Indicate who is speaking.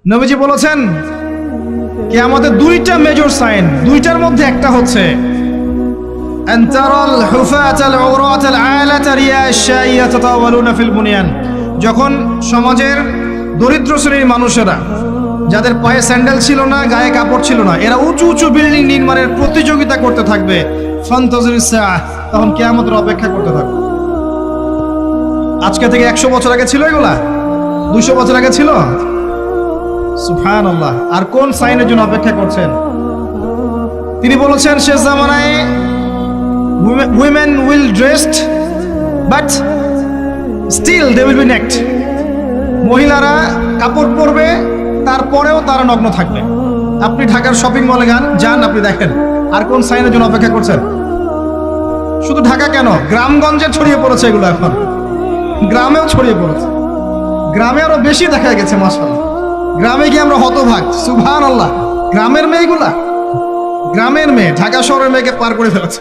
Speaker 1: নবীজি বলেছেন কিয়ামতের দুইটা মেজর সাইন, দুইটার মধ্যে একটা হচ্ছে আনতারাল হুফাতাল উরাতাল আলাতা রিয়াশা ইয়াতাতাওয়ালুনা ফিল বুনিয়ান। যখন সমাজের দরিদ্র শ্রেণীর মানুষেরা, যাদের পায়ে স্যান্ডেল ছিল না, গায়ে কাপড় ছিল না, এরা উঁচু উঁচু বিল্ডিং নির্মাণের প্রতিযোগিতা করতে থাকবে, ফান্তাজিরিস সাআহ, তখন কিয়ামতের অপেক্ষা করতে থাকবে। আজকে থেকে 100 বছর আগে ছিল এগুলা? 200 বছর আগে ছিল? সুবহানাল্লাহ। আর কোন সাইনের জন্য অপেক্ষা করছেন? তিনি বলেছেন শেষ জামানায় women will dressed but still they will be naked। মহিলারা কাপড় পরবে, তারপরেও তারা নগ্ন থাকবে। আপনি ঢাকার শপিং মলে যান, আপনি দেখেন। আর কোন সাইনের জন্য অপেক্ষা করছেন? শুধু ঢাকা কেন, গ্রামগঞ্জে ছড়িয়ে পড়েছে এগুলো, এখন গ্রামেও ছড়িয়ে পড়েছে। গ্রামে আরো বেশি দেখা গেছে মাশাআল্লাহ। গ্রামে গিয়ে আমরা হতভাগ, সুবহানাল্লাহ। গ্রামের মেয়েগুলা, গ্রামের মেয়ে ঢাকা শহরের মেয়েকে পার করে ফেলেছে।